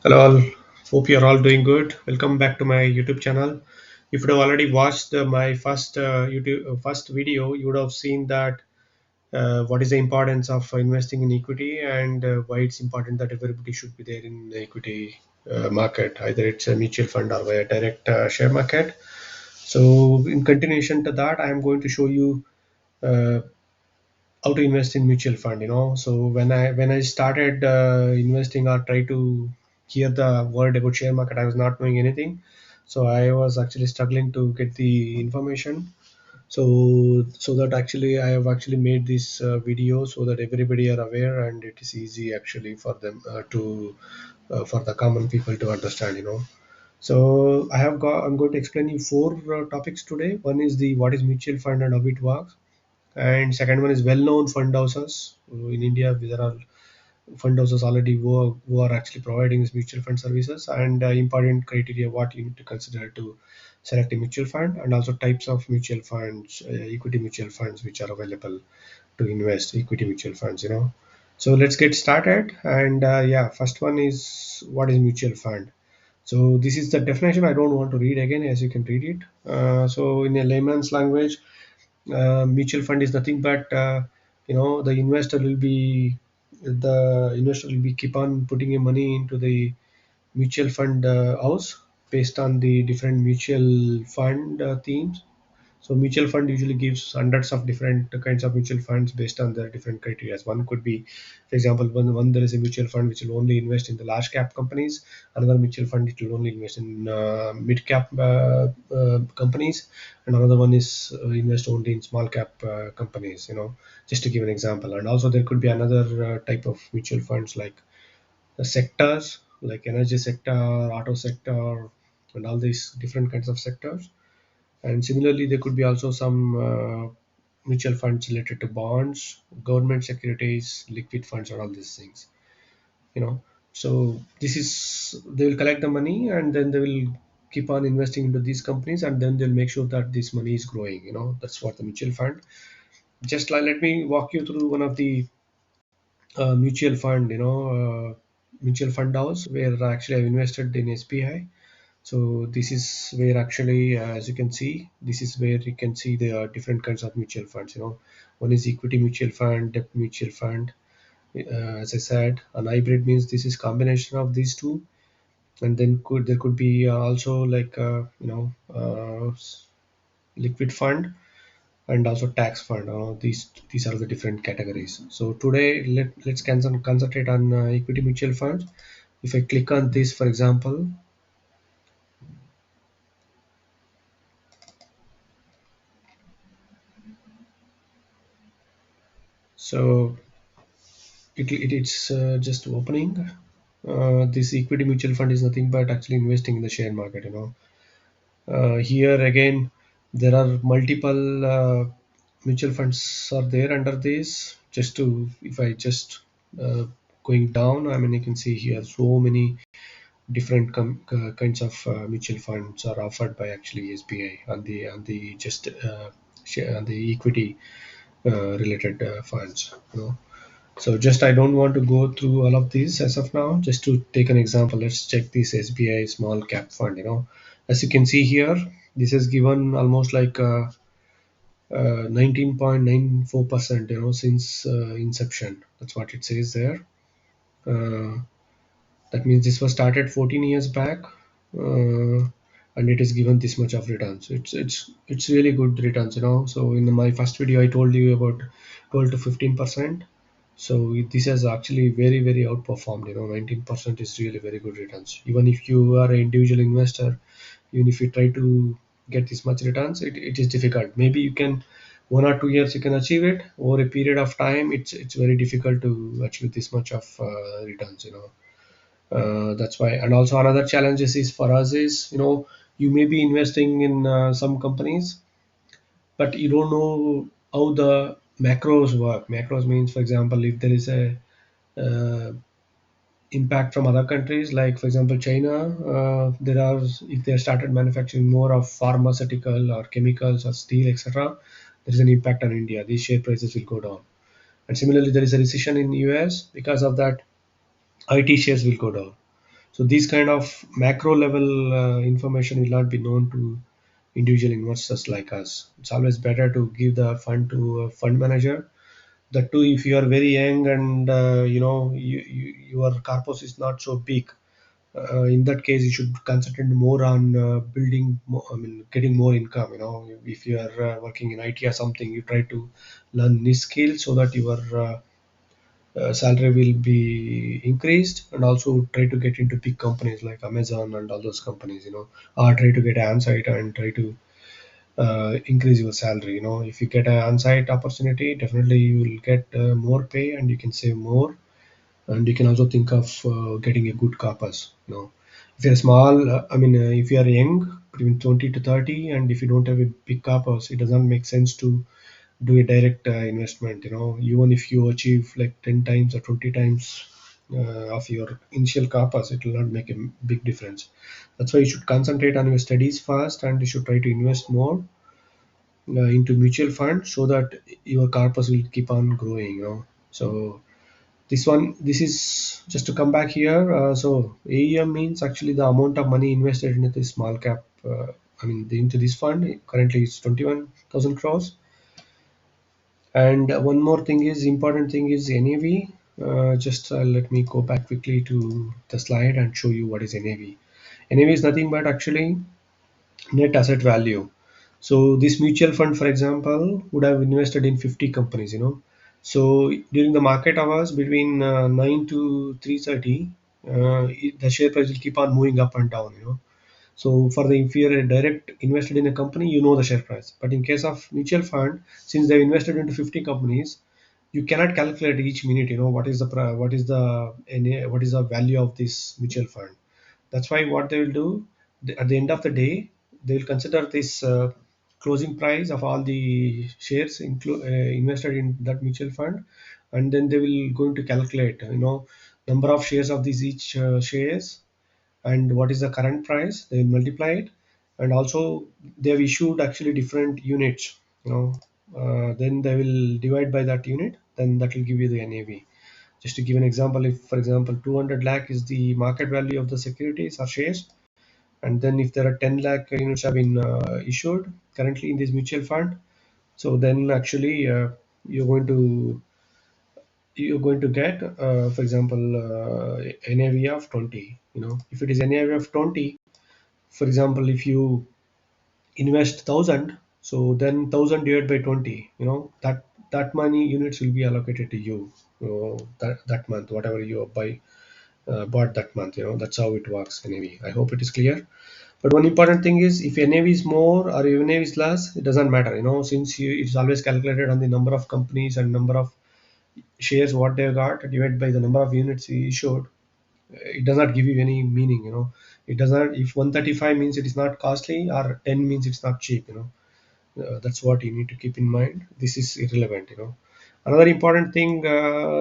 Hello all, hope you're all doing good. Welcome back to my YouTube channel. If you have already watched my first YouTube first video, you would have seen that what is the importance of investing in equity and why it's important that everybody should be there in the equity market, either it's a mutual fund or a direct share market. So, in continuation to that, I am going to show you uh, how to invest in mutual fund. So when I started investing or try to hear the word about share market, I was not knowing anything. So I was actually struggling to get the information. So that actually I have actually made this video so that everybody are aware, and it is easy actually for them to for the common people to understand. So I'm going to explain you four topics today. One is the what is mutual fund and how it works, and second one is well-known fund houses. In India, there are fund houses already who are actually providing these mutual fund services, and important criteria what you need to consider to select a mutual fund, and also types of mutual funds, equity mutual funds which are available to invest, equity mutual funds. So let's get started. And yeah, first one is what is mutual fund. So this is the definition. I don't want to read again, as you can read it. So in a layman's language, mutual fund is nothing but the investor will be keep on putting your money into the mutual fund house based on the different mutual fund themes. So mutual fund usually gives hundreds of different kinds of mutual funds based on the different criteria. One could be, for example, one there is a mutual fund which will only invest in the large cap companies. Another mutual fund which will only invest in mid cap companies, and another one is invest only in small cap companies. Just to give an example. And also there could be another type of mutual funds like the sectors, like energy sector, auto sector, and all these different kinds of sectors. And similarly, there could be also some mutual funds related to bonds, government securities, liquid funds, and all these things. You know, so this is they will collect the money, and then they will keep on investing into these companies, and then they'll make sure that this money is growing. That's what the mutual fund. Just like, let me walk you through one of the mutual fund. Mutual fund house where actually I've invested in SBI. So this is where actually, as you can see, this is where you can see there are different kinds of mutual funds. One is equity mutual fund, debt mutual fund. As I said, an hybrid means this is combination of these two, and then there could be also like liquid fund and also tax fund. These are the different categories. So today let's concentrate on equity mutual funds. If I click on this, for example, so it's just opening. This equity mutual fund is nothing but actually investing in the share market. Here again, there are multiple mutual funds are there under this. Just to, if I just uh, going down, I mean, you can see here so many different kinds of mutual funds are offered by actually SBI on the just share on the equity related funds. So just I don't want to go through all of these as of now. Just to take an example, let's check this SBI small cap fund. As you can see here, this is given almost like 19.94%. Since inception. That's what it says there. Uh, that means this was started 14 years back, and it is given this much of returns. It's really good returns. So in my first video, I told you about 12 to 15%. So this has actually very very outperformed. 19% is really very good returns. Even if you are an individual investor, even if you try to get this much returns, it is difficult. Maybe you can 1 or 2 years you can achieve it. Over a period of time, it's very difficult to achieve this much of returns. That's why. And also another challenges is for us is, you may be investing in some companies, but you don't know how the macros work. Macros means, for example, if there is a uh, impact from other countries, like for example China, there are if they started manufacturing more of pharmaceutical or chemicals or steel, etc., there is an impact on India. These share prices will go down. And similarly, there is a recession in US. Because of that, IT shares will go down. So these kind of macro level information will not be known to individual investors like us. It's always better to give the fund to a fund manager. That too, if you are very young and your corpus is not so big, in that case you should concentrate more on building more, I mean getting more income. If you are working in IT or something, you try to learn niche skills so that your salary will be increased, and also try to get into big companies like Amazon and all those companies, or try to get an on-site and try to increase your salary. If you get an on-site opportunity, definitely you will get more pay and you can save more, and you can also think of getting a good corpus. If you're small, if you are young, between 20 to 30, and if you don't have a big corpus, it doesn't make sense to do a direct investment. Even if you achieve like 10 times or 20 times of your initial corpus, it will not make a big difference. That's why you should concentrate on your studies first, and you should try to invest more into mutual fund so that your corpus will keep on growing. So this is just to come back here. So AUM means actually the amount of money invested into the small cap. Into this fund currently it's 21,000 crores. And one more thing is important thing is NAV. Just let me go back quickly to the slide and show you what is NAV. NAV is nothing but actually net asset value. So this mutual fund, for example, would have invested in 50 companies. So during the market hours between 9 to 3:30, the share price will keep on moving up and down. So for the if you're direct invested in a company, you know the share price. But in case of mutual fund, since they've invested into 50 companies, you cannot calculate each minute. What is the what is the value of this mutual fund. That's why what they will do at the end of the day, they will consider this closing price of all the shares invested in that mutual fund, and then they will going to calculate number of shares of these each shares, and what is the current price. They will multiply it, and also they have issued actually different units. Then they will divide by that unit. Then that will give you the NAV. Just to give an example, if for example 200 lakh is the market value of the securities or shares, and then if there are 10 lakh units have been issued currently in this mutual fund, so then actually you're going to get for example NAV of 20. If it is NAV of 20, for example, if you invest 1000, so then 1000 divided by 20, that money units will be allocated to you, that month, whatever you buy bought that month. That's how it works. NAV, I hope it is clear. But one important thing is, if NAV is more or if NAV is less, it doesn't matter. Since it's always calculated on the number of companies and number of shares what they got divided by the number of units issued. It does not give you any meaning. It does not. If 135 means it is not costly, or 10 means it's not cheap. That's what you need to keep in mind. This is irrelevant. Another important thing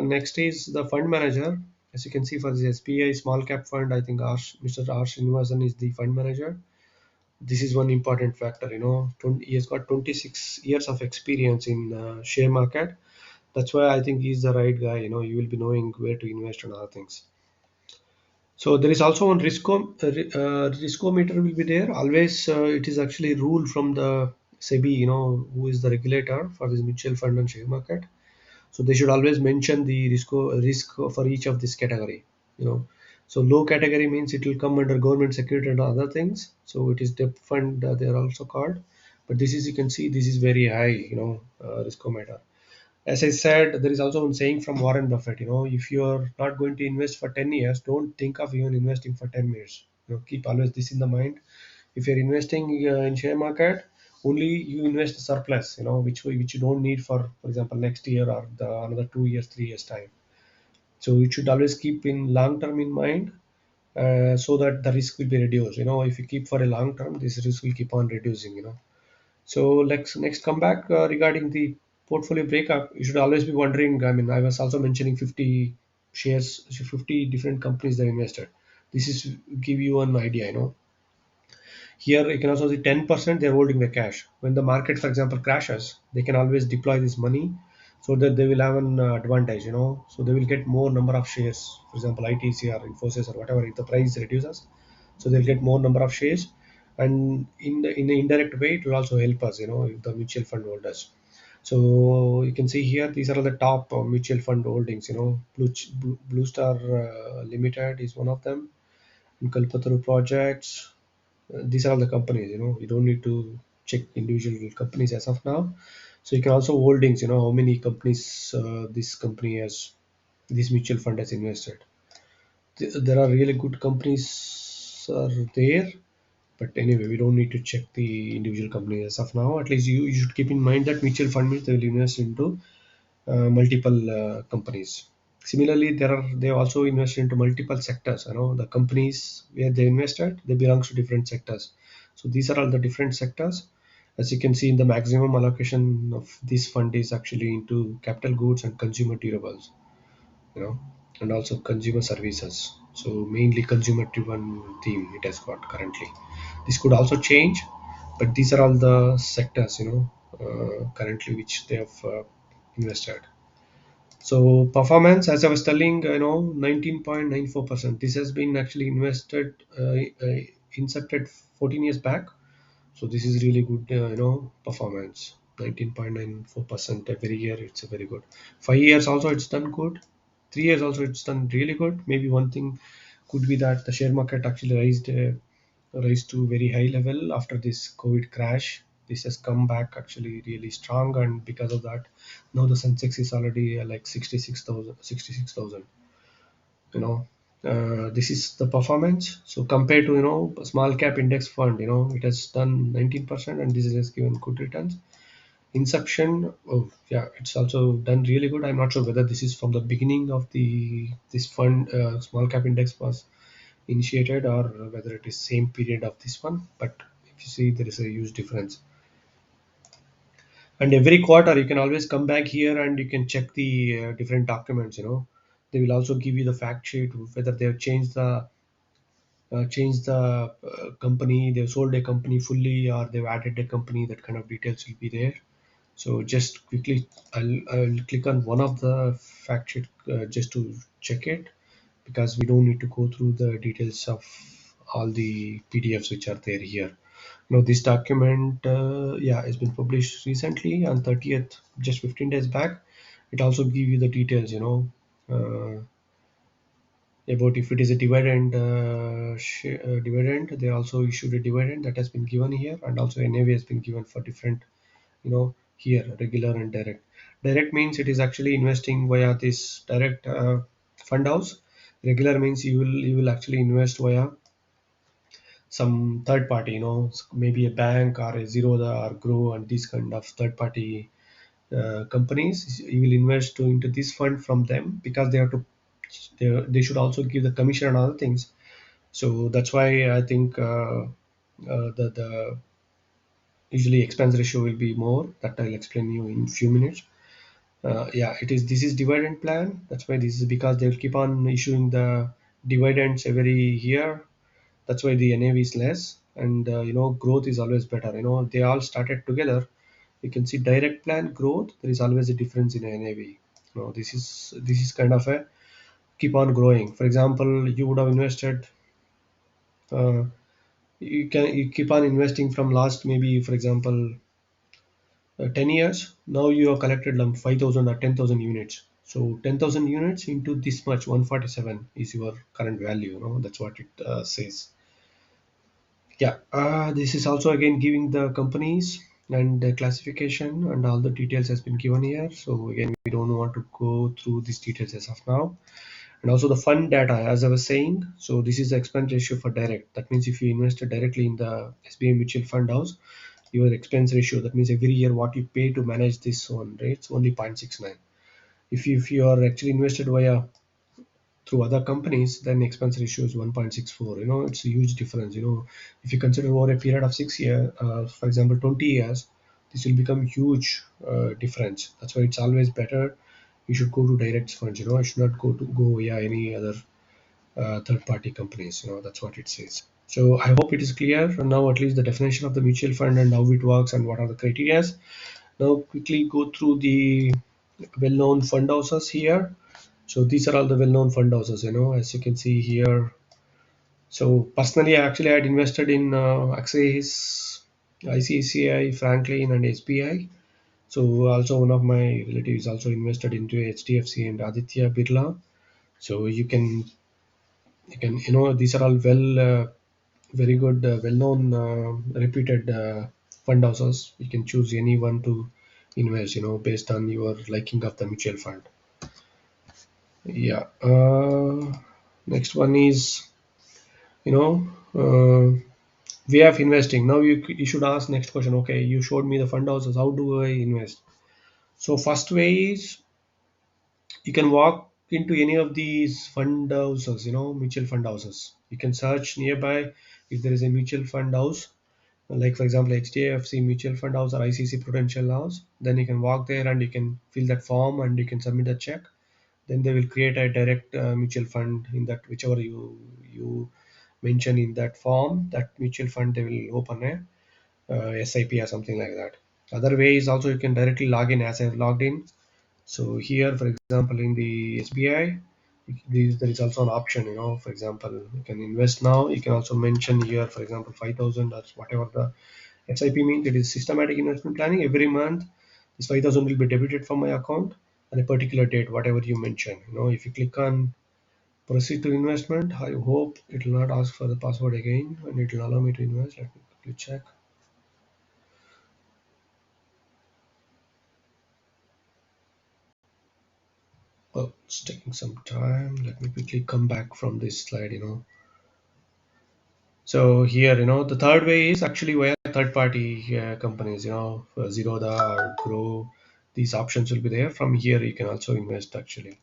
next is the fund manager. As you can see, for this SBI small cap fund, I think Mr. R Srinivasan is the fund manager. This is one important factor. He has got 26 years of experience in share market. That's why I think he's the right guy. You will be knowing where to invest and other things. So there is also one riskometer will be there. Always it is actually rule from the SEBI, who is the regulator for this mutual fund and share market. So they should always mention the risk for each of this category. So low category means it will come under government security and other things. So it is debt fund, they are also called. But this is, you can see, this is very high, riskometer. As I said, there is also one saying from Warren Buffett. If you are not going to invest for 10 years, don't think of even investing for 10 years. Keep always this in the mind. If you're investing in share market, only you invest the surplus, which you don't need for example, next year or the another 2 years, 3 years time. So you should always keep in long term in mind, so that the risk will be reduced. If you keep for a long term, this risk will keep on reducing. So let's next come back regarding the portfolio breakup. You should always be wondering. I was also mentioning 50 shares, 50 different companies they invested. This is give you an idea. Here you can also see 10% they're holding the cash. When the market, for example, crashes, they can always deploy this money. so that they will have an advantage, so they will get more number of shares. For example, ITC or Infosys or whatever, if the price reduces, so they'll get more number of shares. And in an indirect way, it will also help us, if the mutual fund holders. So you can see here, these are the top mutual fund holdings. Blue Star Limited is one of them, and Kalpataru Projects. These are all the companies. You don't need to check individual companies as of now. So you can also holdings. How many companies this company has, this mutual fund has invested. There are really good companies are there, but anyway, we don't need to check the individual companies as of now. At least you should keep in mind that mutual fund means they will invest into multiple companies. Similarly, they also invest into multiple sectors. The companies where they invested, they belongs to different sectors. So these are all the different sectors. As you can see, in the maximum allocation of this fund is actually into capital goods and consumer durables, you know, and also consumer services. So mainly consumer-driven theme it has got currently. This could also change, but these are all the sectors, currently which they have invested. So performance, as I was telling, 19.94%. This has been actually incepted 14 years back. So this is really good, performance. 19.94% every year. It's a very good. 5 years also it's done good. 3 years also it's done really good. Maybe one thing could be that the share market actually raised to very high level after this COVID crash. This has come back actually really strong, and because of that, now the Sensex is already like 66,000. You know, this is the performance. So compared to a small cap index fund, it has done 19%, and this has given good returns. Inception, oh yeah, it's also done really good. I'm not sure whether this is from the beginning of the this fund, small cap index was initiated, or whether it is same period of this one. But if you see, there is a huge difference. And every quarter you can always come back here and you can check the different documents. They will also give you the fact sheet, whether they have changed the company, they've sold a company fully, or they've added a company. That kind of details will be there. So just quickly, I'll click on one of the fact sheet just to check it, because we don't need to go through the details of all the PDFs which are there here. Now this document, yeah, has been published recently on 30th, just 15 days back. It also give you the details, about if it is a dividend, dividend. They also issued a dividend that has been given here, and also NAV has been given for different, here regular and direct. Direct means it is actually investing via this direct fund house. Regular means you will actually invest via some third party, maybe a bank or a Zerodha or Grow, and these kind of third party companies. You will invest into this fund from them, because they have to, they should also give the commission and other things. So that's why I think the usually expense ratio will be more. That I'll explain you in few minutes. Yeah, this is dividend plan. That's why this is, because they will keep on issuing the dividends every year. That's why the NAV is less, and growth is always better. They all started together. You can see direct plan growth. There is always a difference in NAV. This is kind of a keep on growing. For example, you would have invested. Uh, you keep on investing from last, maybe for example, 10 years. Now you have collected like 5,000 or 10,000 units. So 10,000 units into this much, 147 is your current value. That's what it says. Yeah, this is also again giving the companies and the classification, and all the details has been given here. So again, we don't want to go through these details as of now. And also the fund data, as I was saying. So this is the expense ratio for direct. That means if you invested directly in the SBI mutual fund house, your expense ratio, that means every year what you pay to manage this one, right? It's only 0.69. If you are actually invested via through other companies, then expense ratio is 1.64. It's a huge difference. If you consider over a period of 6 years, for example 20 years, this will become huge difference. That's why it's always better you should go to direct funds. You should not go via any other third party companies. That's what it says. So I hope it is clear now, at least the definition of the mutual fund and how it works and what are the criteria. Now quickly go through the well-known fund houses here. So these are all the well-known fund houses, as you can see here. So personally, actually, I had invested in Axis, ICICI, Franklin, and SBI. So also one of my relatives also invested into HDFC and Aditya Birla. So you can these are all very good, well-known, reputed fund houses. You can choose any one to invest, based on your liking of the mutual fund. Yeah. Next one is, you know, way of investing. Now you should ask next question. Okay, you showed me the fund houses. How do I invest? So first way is you can walk into any of these fund houses, mutual fund houses. You can search nearby if there is a mutual fund house, like for example HDFC Mutual Fund House or ICC Prudential House. Then you can walk there and you can fill that form and you can submit a check. Then they will create a direct mutual fund in that whichever you mention in that form. That mutual fund they will open a SIP or something like that. Other way is also you can directly log in as I've logged in. So here, for example, in the SBI, there is also an option, for example, you can invest now. You can also mention here, for example, 5,000 or whatever the SIP means. It is systematic investment planning. Every month, this 5,000 will be debited from my account on a particular date, whatever you mention. If you click on proceed to investment, I hope it will not ask for the password again and it will allow me to invest. Let me quickly check. Well, it's taking some time. Let me quickly come back from this slide. So here, the third way is actually via third-party companies, Zerodha or Grow. These options will be there. From here, you can also invest actually.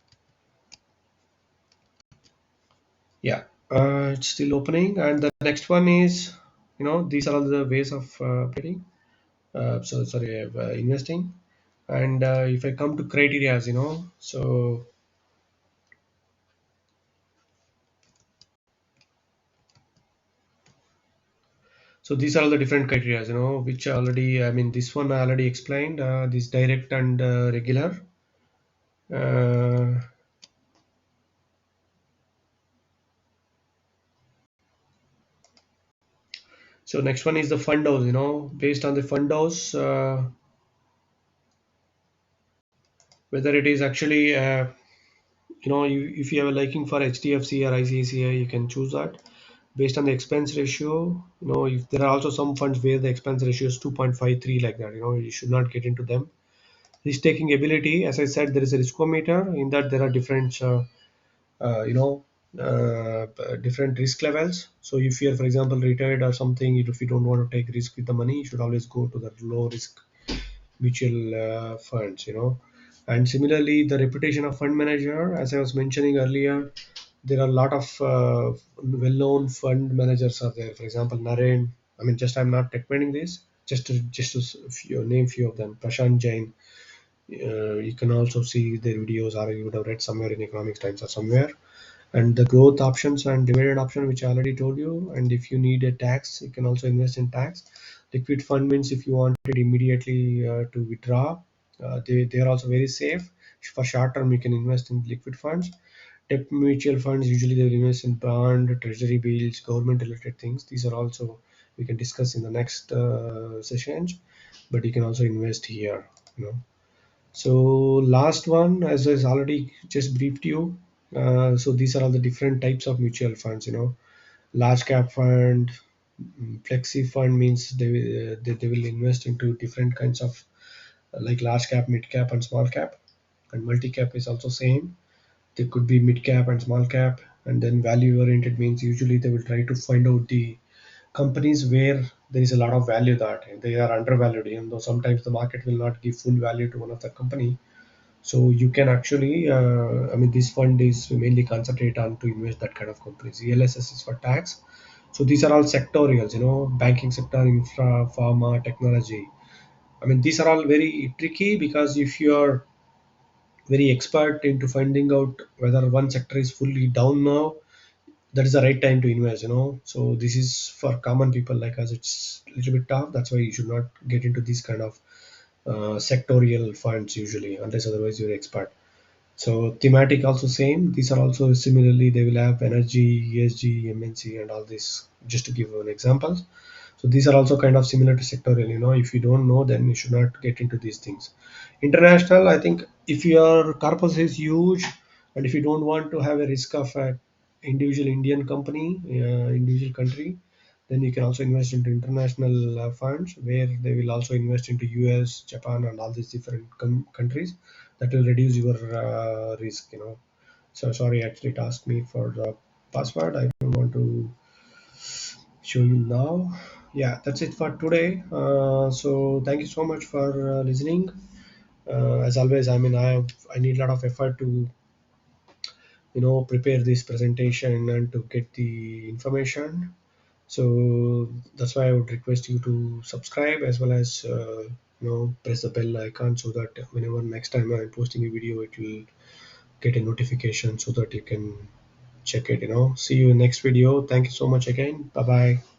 Yeah, it's still opening. And the next one is, these are all the ways of trading. Investing. And if I come to criterias, so these are all the different criteria, which already, I mean, this one I already explained, this direct and regular. Uh, so next one is the fund house, based on the fund house, whether it is actually, if you have a liking for HDFC or ICICI, you can choose that. Based on the expense ratio, if there are also some funds where the expense ratio is 2.53 like that, you should not get into them. Risk taking ability, as I said, there is a riskometer. In that there are different uh, you know different risk levels. So if you're, for example, retired or something, if you don't want to take risk with the money, you should always go to the low risk mutual funds. And similarly, the reputation of fund manager, as I was mentioning earlier, there are a lot of well-known fund managers are there. For example, Naren. I mean, just I'm not recommending this. Just to name few of them. Prashant Jain. You can also see their videos, or you would have read somewhere in Economics Times or somewhere. And the growth options and dividend option, which I already told you. And if you need a tax, you can also invest in tax. Liquid fund means if you want it immediately to withdraw, they are also very safe. For short term, you can invest in liquid funds. Debt mutual funds, usually they will invest in bond, treasury bills, government related things. These are also we can discuss in the next sessions, but you can also invest here. So last one, as I already just briefed you, so these are all the different types of mutual funds. Large cap fund, flexi fund means they will invest into different kinds of like large cap, mid cap, and small cap. And multi cap is also same. There could be mid cap and small cap. And then value oriented means usually they will try to find out the companies where there is a lot of value that they are undervalued, even though sometimes the market will not give full value to one of the company. So you can actually, I mean, this fund is mainly concentrate on to invest that kind of companies. ELSS is for tax. So these are all sectorials, banking sector, infra, pharma, technology. I mean, these are all very tricky because if you are very expert into finding out whether one sector is fully down now, that is the right time to invest. So this is for common people like us. It's a little bit tough. That's why you should not get into this kind of sectorial funds usually, unless otherwise you're expert. So thematic also same. These are also similarly, they will have energy, ESG, MNC, and all this. Just to give an example. So these are also kind of similar to sectorial. If you don't know, then you should not get into these things. International, I think if your corpus is huge, and if you don't want to have a risk of a individual Indian company, individual country, then you can also invest into international funds where they will also invest into US, Japan, and all these different countries. That will reduce your risk. So sorry, actually it asked me for the password. I don't want to show you now. Yeah, that's it for today. So thank you so much for listening. As always, I mean, I need a lot of effort to prepare this presentation and to get the information. So that's why I would request you to subscribe, as well as press the bell icon, so that whenever next time I'm posting a video, it will get a notification so that you can check it. See you in next video. Thank you so much again. Bye bye.